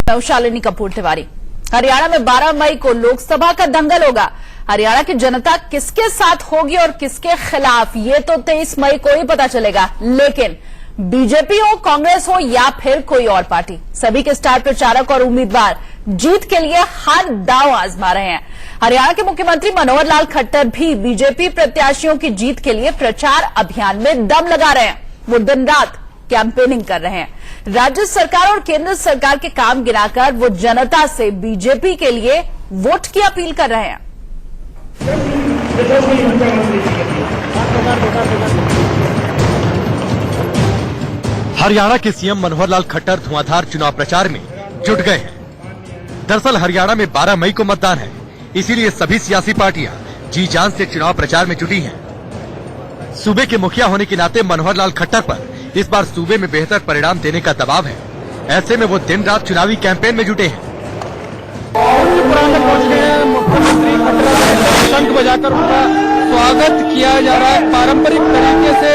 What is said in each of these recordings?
शालिनी कपूर तिवारी। हरियाणा में 12 मई को लोकसभा का दंगल होगा। हरियाणा की जनता किसके साथ होगी और किसके खिलाफ, ये तो 23 मई को ही पता चलेगा। लेकिन बीजेपी हो, कांग्रेस हो या फिर कोई और पार्टी, सभी के स्टार प्रचारक और उम्मीदवार जीत के लिए हर दांव आजमा रहे हैं। हरियाणा के मुख्यमंत्री मनोहर लाल खट्टर भी बीजेपी प्रत्याशियों की जीत के लिए प्रचार अभियान में दम लगा रहे हैं। वो दिन रात कैंपेनिंग कर रहे हैं। राज्य सरकार और केंद्र सरकार के काम गिनाकर वो जनता से बीजेपी के लिए वोट की अपील कर रहे हैं। हरियाणा के सीएम मनोहर लाल खट्टर धुआंधार चुनाव प्रचार में जुट गए हैं। दरअसल हरियाणा में 12 मई को मतदान है, इसीलिए सभी सियासी पार्टियां जी जान से चुनाव प्रचार में जुटी हैं। सूबे के मुखिया होने के नाते मनोहर लाल खट्टर पर इस बार सूबे में बेहतर परिणाम देने का दबाव है। ऐसे में वो दिन रात चुनावी कैंपेन में जुटे हैं। मुख्यमंत्री खट्टर शंख बजाकर उनका स्वागत किया जा रहा है। पारंपरिक तरीके से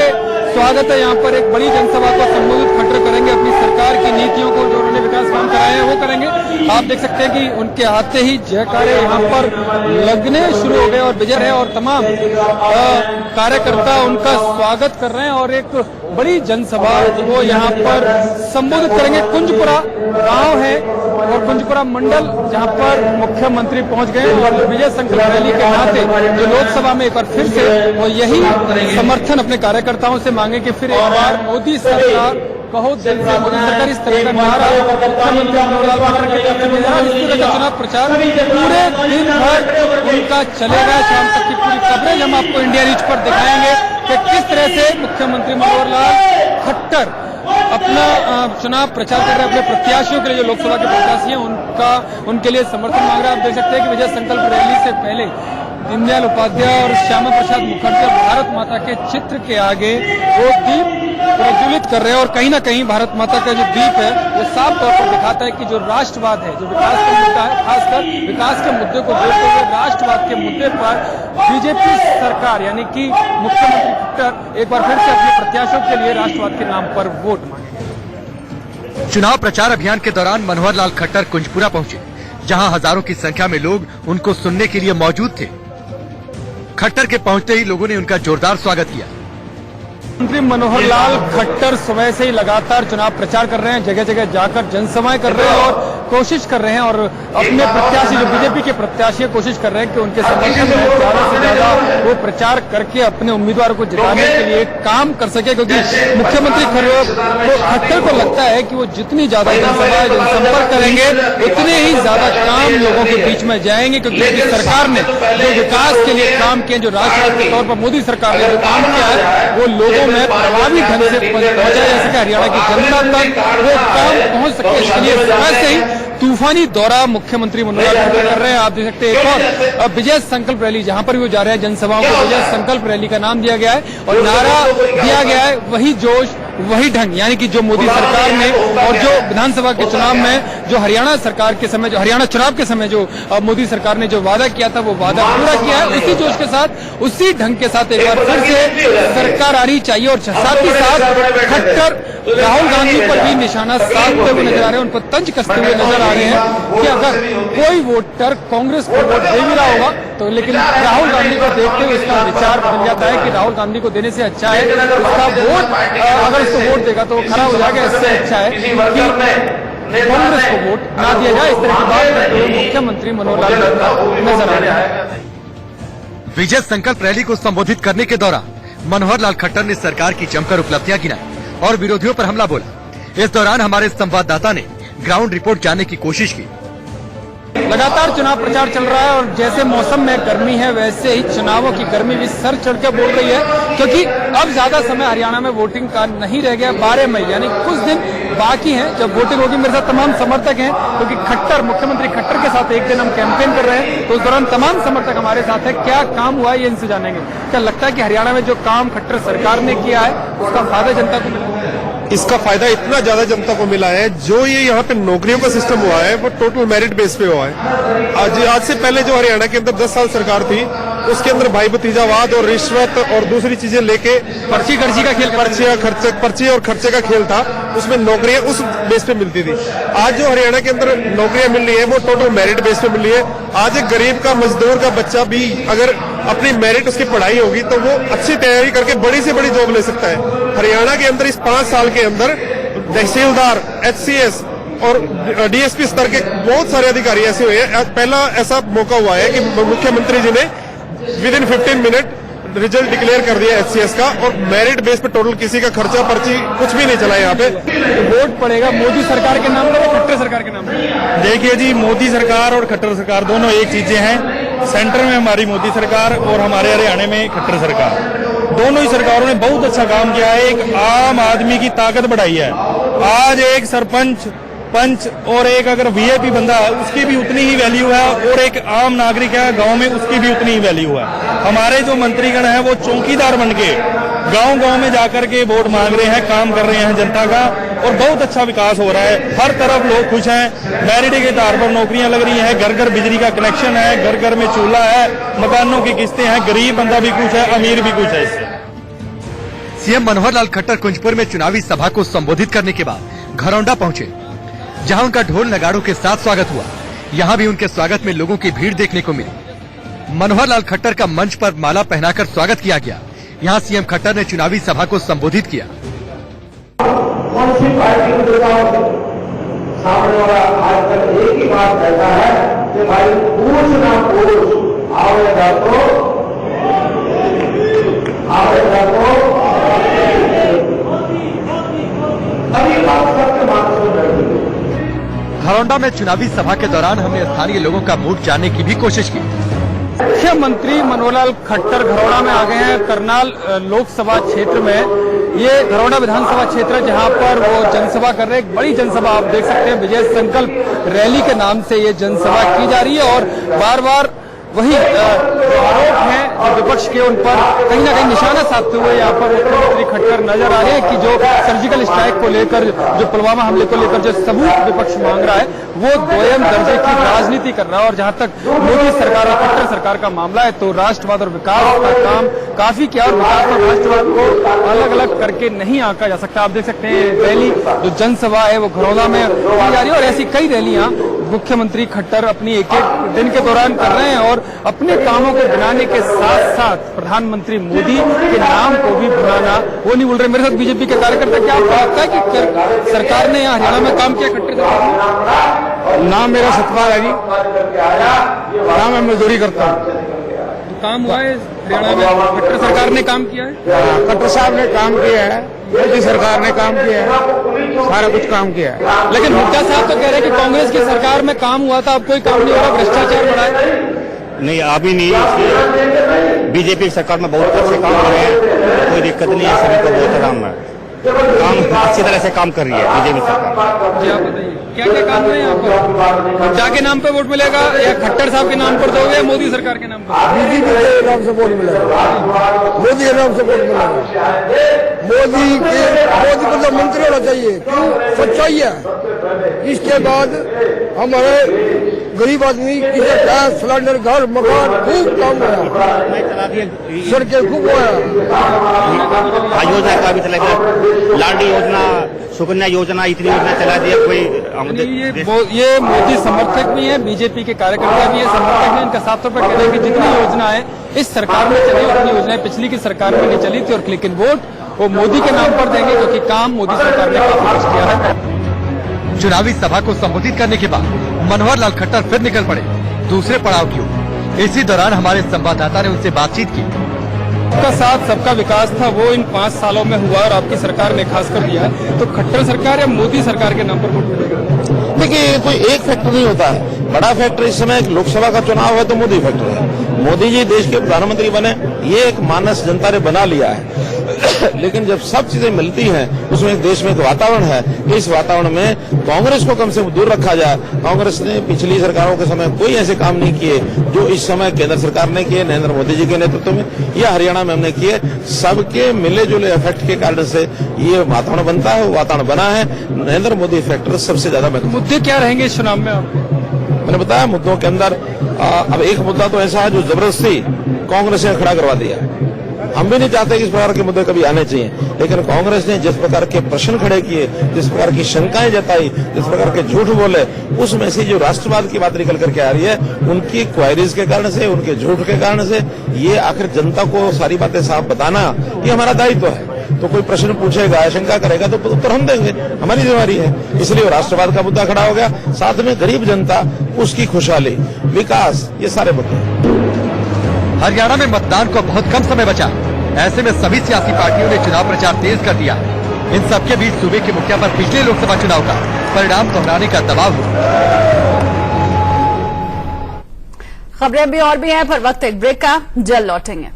स्वागत है। यहाँ पर एक बड़ी जनसभा को संबोधित खट्टर करेंगे। अपनी सरकार की नीतियों को, जो उन्होंने विकास काम कराए हैं, वो करेंगे। आप देख सकते हैं कि उनके आते ही जयकारे यहाँ पर लगने शुरू हो गए और विजय है और तमाम कार्यकर्ता उनका स्वागत कर रहे हैं और एक बड़ी जनसभा को यहाँ पर संबोधित करेंगे। कुंजपुरा गांव है और कुंजपुरा मंडल जहाँ पर मुख्यमंत्री पहुंच गए और विजय संकल्प रैली के नाते जो लोकसभा में एक बार फिर से वो यही समर्थन अपने कार्यकर्ताओं से मांगे कि फिर एक बार मोदी सरकार बहुत दिल से मोदी सरकार इस तरह का नारा मुख्यमंत्री मनोहर लाल खट्टर के चुनाव प्रचार पूरे दिन भर उनका चलेगा। शाम तक की पूरी कवरेज हम आपको इंडिया रीच पर दिखाएंगे कि किस तरह से मुख्यमंत्री मनोहर लाल खट्टर अपना चुनाव प्रचार कर रहे हैं। अपने प्रत्याशियों के लिए, जो लोकसभा के प्रत्याशी हैं, उनके लिए समर्थन मांग रहे हैं। आप देख सकते हैं कि विजय संकल्प रैली से पहले दीनदयाल उपाध्याय और श्यामा प्रसाद मुखर्जी भारत माता के चित्र के आगे वो दीप प्रज्वलित कर रहे हैं और कहीं ना कहीं भारत माता का जो दीप है वो साफ तौर पर दिखाता है कि जो राष्ट्रवाद है, जो विकास का मुद्दा है, खासकर विकास के मुद्दे को जोड़ते हुए राष्ट्रवाद के मुद्दे पर बीजेपी सरकार यानी कि मुख्यमंत्री खट्टर एक बार फिर से अपने प्रत्याशियों के लिए राष्ट्रवाद के नाम पर वोट मांगे। चुनाव प्रचार अभियान के दौरान मनोहर लाल खट्टर कुंजपुरा पहुंचे, जहां हजारों की संख्या में लोग उनको सुनने के लिए मौजूद थे। खट्टर के पहुंचते ही लोगों ने उनका जोरदार स्वागत किया। मुख्यमंत्री मनोहर लाल खट्टर सुबह से ही लगातार चुनाव प्रचार कर रहे हैं, जगह जगह जाकर जनसभाएं कर रहे हैं और कोशिश कर रहे हैं और अपने प्रत्याशी, जो बीजेपी के प्रत्याशी, कोशिश कर रहे हैं कि उनके समर्थन में ज्यादा से ज्यादा वो प्रचार करके अपने उम्मीदवारों को जिताने के लिए काम कर सके। क्योंकि मुख्यमंत्री खट्टर को लगता है कि वो जितनी ज्यादा जनसभाएं, जनसंपर्क करेंगे उतने ही ज्यादा काम लोगों के बीच में जाएंगे। क्योंकि सरकार ने जो विकास के लिए काम किए, जो राष्ट्रवाद के तौर पर मोदी सरकार ने जो काम किया है, वो लोगों में प्रभावी ढंग से पहुंचाया जा सके, हरियाणा की जनता तक वो काम पहुंच सके। इसके लिए सुबह से ही तूफानी दौरा मुख्यमंत्री मनोहर लाल खट्टर कर रहे हैं। आप देख सकते हैं एक और विजय संकल्प रैली, जहां पर भी वो जा रहे हैं, जनसभाओं को विजय संकल्प रैली का नाम दिया गया है और नारा दिया गया है वही जोश वही ढंग, यानी कि जो मोदी सरकार ने और जो विधानसभा के चुनाव में, जो हरियाणा सरकार के समय, जो हरियाणा चुनाव के समय जो मोदी सरकार ने जो वादा किया था, वो वादा पूरा किया है। उसी जोश के साथ, उसी ढंग के साथ एक बार फिर से सरकार आ रही चाहिए और साथ ही साथ खट्टर राहुल गांधी पर भी निशाना साधते हुए नजर आ रहे हैं, उन पर तंज कसते हुए नजर आ रहे हैं कि अगर कोई वोटर कांग्रेस को वोट दे भी रहा होगा तो, लेकिन राहुल गांधी को देखते हुए इसका विचार बदल जाता है कि राहुल गांधी को देने से अच्छा है उसका वोट, अगर उसको वोट देगा तो वो खड़ा हो जाएगा। इससे अच्छा है कि कांग्रेस को वोट ना दिया जाए। इस तरह की बात करते हुए मुख्यमंत्री मनोहर लाल खट्टर नजर आ रहा है। विजय संकल्प रैली को संबोधित करने के दौरान मनोहर लाल खट्टर ने सरकार की जमकर उपलब्धियां गिनाई और विरोधियों पर हमला बोला। इस दौरान हमारे संवाददाता ने ग्राउंड रिपोर्ट जानने की कोशिश की। लगातार चुनाव प्रचार चल रहा है और जैसे मौसम में गर्मी है वैसे ही चुनावों की गर्मी भी सर चढ़ के बोल रही है। क्योंकि अब ज्यादा समय हरियाणा में वोटिंग का नहीं रह गया। 12 मई यानी कुछ दिन बाकी हैं जब वोटिंग होगी। मेरे साथ तमाम समर्थक हैं क्योंकि खट्टर, मुख्यमंत्री खट्टर के साथ एक दिन हम कैंपेन कर रहे हैं, तो उस दौरान तमाम समर्थक हमारे साथ है। क्या काम हुआ है ये इनसे जानेंगे। क्या लगता है कि हरियाणा में जो काम खट्टर सरकार ने किया है उसका फायदा जनता को मिलेगा? इसका फायदा इतना ज्यादा जनता को मिला है। जो ये यहाँ पे नौकरियों का सिस्टम हुआ है वो टोटल मेरिट बेस पे हुआ है। आज से पहले जो हरियाणा के अंदर 10 साल सरकार थी उसके अंदर भाई भतीजावाद और रिश्वत और दूसरी चीजें लेके पर्ची का खेल, पर्ची और खर्चे का खेल था। उसमें नौकरियां उस बेस पे मिलती थी। आज जो हरियाणा के अंदर नौकरियां मिल रही है वो टोटल मेरिट बेस पे मिल रही है। आज एक गरीब का, मजदूर का बच्चा भी अगर अपनी मेरिट उसकी पढ़ाई होगी तो वो अच्छी तैयारी करके बड़ी से बड़ी जॉब ले सकता है। हरियाणा के अंदर इस 5 साल के अंदर तहसीलदार, HCS और DSP स्तर के बहुत सारे अधिकारी ऐसे हुए हैं। पहला ऐसा मौका हुआ है कि मुख्यमंत्री जी ने with in 15 minute result declare कर दिया HCS का, और मेरिट बेस पे टोटल किसी का खर्चा पर्ची कुछ भी नहीं चला यहाँ पे। वोट पड़ेगा मोदी सरकार के नाम पर, खट्टर सरकार के नाम पर? देखिए जी, मोदी सरकार और खट्टर सरकार दोनों एक चीजें हैं। सेंटर में हमारी मोदी सरकार और हमारे हरियाणा में खट्टर सरकार, दोनों ही सरकारों ने बहुत अच्छा काम किया है। एक आम आदमी की ताकत बढ़ाई है। आज एक सरपंच, पंच और एक अगर VIP बंदा है उसकी भी उतनी ही वैल्यू है, और एक आम नागरिक है गांव में उसकी भी उतनी ही वैल्यू है। हमारे जो मंत्रीगण हैं वो चौकीदार बन के गांव-गांव में जाकर के वोट मांग रहे हैं, काम कर रहे हैं जनता का, और बहुत अच्छा विकास हो रहा है। हर तरफ लोग खुश हैं। मेरिट के आधार पर नौकरियां लग रही हैं, घर घर बिजली का कनेक्शन है, घर घर में चूल्हा है, मकानों की किस्तें हैं, गरीब बंदा भी खुश है, अमीर भी खुश है। इससे सीएम मनोहर लाल खट्टर कुंजपुर में चुनावी सभा को संबोधित करने के बाद घरौंडा पहुंचे, जहां उनका ढोल नगाड़ों के साथ स्वागत हुआ। यहां भी उनके स्वागत में लोगों की भीड़ देखने को मिली। मनोहर लाल खट्टर का मंच पर माला पहनाकर स्वागत किया गया। यहां सीएम खट्टर ने चुनावी सभा को संबोधित किया। कौन सी पार्टी को सामने वाला आज तक एक ही बात कहता है कि भाई पूछ ना पूछ, आवेगा तो अभी बात सबके मानस में बैठी है। घरौंडा में चुनावी सभा के दौरान हमने स्थानीय लोगों का मूड जानने की भी कोशिश की। मुख्यमंत्री मनोहर लाल खट्टर घरौंडा में आ गए हैं। करनाल लोकसभा क्षेत्र में ये घरौंडा विधानसभा क्षेत्र है जहां पर वो जनसभा कर रहे हैं। एक बड़ी जनसभा आप देख सकते हैं, विजय संकल्प रैली के नाम से ये जनसभा की जा रही है, और बार बार वही आरोप हैं जो विपक्ष के उन पर कहीं ना कहीं निशाना साधते हुए यहाँ पर मुख्यमंत्री खट्टर नजर आ रहे हैं कि जो सर्जिकल स्ट्राइक को लेकर, जो पुलवामा हमले को लेकर जो सबूत विपक्ष मांग रहा है वो दोयम दर्जे की राजनीति कर रहा है। और जहां तक मोदी सरकार और खट्टर सरकार का मामला है तो राष्ट्रवाद और विकास का काम काफी किया, और विकास और राष्ट्रवाद को अलग अलग करके नहीं आंका जा सकता। आप देख सकते हैं रैली, जो जनसभा है वो घरौंदा में की जा रही है, और ऐसी कई रैलियां मुख्यमंत्री खट्टर अपनी एक एक दिन के दौरान कर रहे हैं, और अपने कामों को बनाने के साथ साथ प्रधानमंत्री मोदी के नाम को भी बनाना वो नहीं भूल रहे। मेरे साथ बीजेपी के कार्यकर्ता, क्या आपको लगता है कि सरकार ने यहाँ हरियाणा में काम किया खट्टर सरकार ने? नाम मेरा सतपाल है जी, नाम मैं मजदूरी करता हूँ। काम हुआ है हरियाणा में, खट्टर सरकार ने काम किया है, खट्टर साहब ने काम किया है, मोदी सरकार ने काम किया है, सारा कुछ काम किया है। लेकिन हुड्डा साहब तो कह रहे हैं कि कांग्रेस की सरकार में काम हुआ था, अब कोई काम नहीं हो रहा, भ्रष्टाचार बढ़ा है। नहीं, अभी नहीं। बीजेपी सरकार में बहुत अच्छे काम हो रहे हैं, कोई दिक्कत नहीं है, सभी को बहुत आराम है, काम अच्छी तरह से काम कर रही है बीजेपी सरकार। जी आप बताइए क्या क्या काम है यहाँ पर? हुड्डा के नाम पे वोट मिलेगा या खट्टर साहब के नाम पर दोगे या मोदी सरकार के नाम पर? बीजेपी के नाम से वोट मिलेगा, मोदी के नाम से वोट मिलेगा। मोदी को तो मंत्री होना चाहिए, क्यों? सच्चाई है। इसके बाद हमारे गरीब आदमी की गैस सिलेंडर, घर, मकान खूब काम हुआ, सड़कें खूब हुआ, योजना का भी चला, लाडली योजना, सुकन्या योजना, इतनी योजना चला दी है। कोई ये मोदी समर्थक भी है, बीजेपी के कार्यकर्ता भी है, समर्थक है। इनका साफ तौर पर कहना है कि जितनी योजना है इस सरकार में चली उतनी योजनाएं पिछली की सरकार में नहीं चली थी, और लेकिन वोट वो मोदी के नाम पर देंगे क्योंकि काम मोदी सरकार ने काफी कुछ किया है। चुनावी सभा को संबोधित करने के बाद मनोहर लाल खट्टर फिर निकल पड़े दूसरे पड़ाव की ओर। इसी दौरान हमारे संवाददाता ने उनसे बातचीत की। सबका साथ सबका विकास था वो इन 5 सालों में हुआ, और आपकी सरकार ने खास कर दिया है, तो खट्टर सरकार या मोदी सरकार के नाम पर वोट मिलेगा? देखिए, कोई एक फैक्टर नहीं होता है। बड़ा फैक्टर इस समय लोकसभा का चुनाव है तो मोदी फैक्टर है। मोदी जी देश के प्रधानमंत्री बने, ये एक मानस जनता ने बना लिया है। लेकिन जब सब चीजें मिलती हैं उसमें देश में एक वातावरण है कि इस वातावरण में कांग्रेस को कम से कम दूर रखा जाए। कांग्रेस ने पिछली सरकारों के समय कोई ऐसे काम नहीं किए जो इस समय केंद्र सरकार ने किए, नरेंद्र मोदी जी के नेतृत्व में या हरियाणा में हमने किए। सबके मिले जुले इफेक्ट के कारण से ये वातावरण बनता है, वो वातावरण बना है। नरेंद्र मोदी फैक्टर सबसे ज्यादा मुद्दे क्या रहेंगे इस चुनाव में आप? मैंने बताया मुद्दों के अंदर अब एक मुद्दा तो ऐसा है जो जबरदस्ती कांग्रेस ने खड़ा करवा दिया। हम भी नहीं चाहते कि इस प्रकार के मुद्दे कभी आने चाहिए, लेकिन कांग्रेस ने जिस प्रकार के प्रश्न खड़े किए, जिस प्रकार की शंकाएं जताई, जिस प्रकार के झूठ बोले, उसमें से जो राष्ट्रवाद की बात निकल करके आ रही है, उनकी क्वायरीज के कारण से, उनके झूठ के कारण से, ये आखिर जनता को सारी बातें साफ बताना ये हमारा दायित्व है। तो कोई प्रश्न पूछेगा, शंका करेगा तो उत्तर हम देंगे, हमारी जिम्मेदारी है। इसलिए राष्ट्रवाद का मुद्दा खड़ा हो गया, साथ में गरीब जनता, उसकी खुशहाली, विकास, ये सारे मुद्दे। हरियाणा में मतदान को बहुत कम समय बचा। ऐसे में सभी सियासी पार्टियों ने चुनाव प्रचार तेज कर दिया। इन सबके बीच सूबे के मुखिया पर पिछले लोकसभा चुनाव का परिणाम दोहराने का दबाव है। खबरें भी और भी हैं, पर वक्त एक ब्रेक का, जल्द लौटेंगे।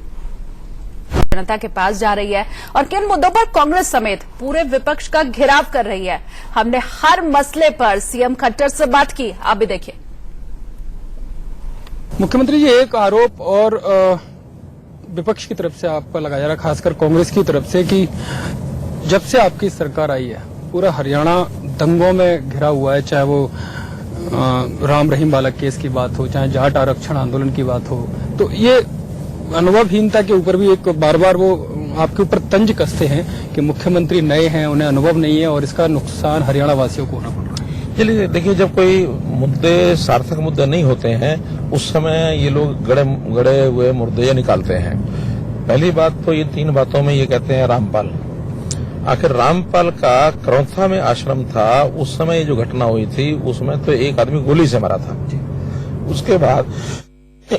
जनता के पास जा रही है और किन मुद्दों पर कांग्रेस समेत पूरे विपक्ष का घेराव कर रही है। हमने हर मसले पर सीएम खट्टर से बात की, आप भी देखिए। मुख्यमंत्री जी, एक आरोप और विपक्ष की तरफ से आप पर लगाया जा रहा, खासकर कांग्रेस की तरफ से, कि जब से आपकी सरकार आई है पूरा हरियाणा दंगों में घिरा हुआ है। चाहे वो राम रहीम बालक केस की बात हो, चाहे जाट आरक्षण आंदोलन की बात हो, तो ये अनुभवहीनता के ऊपर भी एक बार बार वो आपके ऊपर तंज कसते हैं कि मुख्यमंत्री नए हैं, उन्हें अनुभव नहीं है और इसका नुकसान हरियाणा वासियों को होना पड़ रहा है। चलिए देखिए, जब कोई मुद्दे सार्थक मुद्दे नहीं होते हैं उस समय ये लोग गड़े हुए मुद्दे निकालते हैं। पहली बात तो ये 3 बातों में ये कहते हैं रामपाल। आखिर रामपाल का करौथा में आश्रम था, उस समय जो घटना हुई थी उसमें तो एक आदमी गोली से मरा था। उसके बाद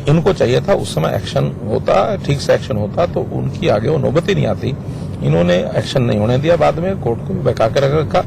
इनको चाहिए था उस समय एक्शन होता, ठीक से एक्शन होता तो उनकी आगे वो नौबत ही नहीं आती। इन्होंने एक्शन नहीं होने दिया, बाद में कोर्ट को बहका कर रखा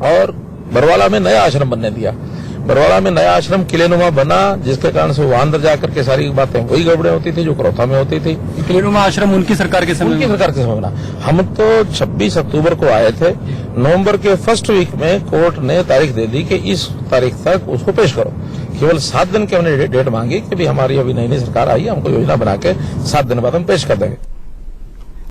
और बरवाला में नया आश्रम बनने दिया। बरवाला में नया आश्रम किलेनुमा बना, जिसके कारण से वो अंदर जाकर के सारी बातें वही गड़बड़े होती थी जो करौथा में होती थी। किलेनुमा आश्रम उनकी सरकार के समय बना। हम तो 26 अक्टूबर को आए थे, नवंबर के फर्स्ट वीक में कोर्ट ने तारीख दे दी कि इस तारीख तक उसको पेश करो। केवल 7 दिन की हमने डेट मांगी कि भी हमारी अभी नई सरकार आई है, हमको योजना बना के 7 दिन बाद हम पेश कर देंगे।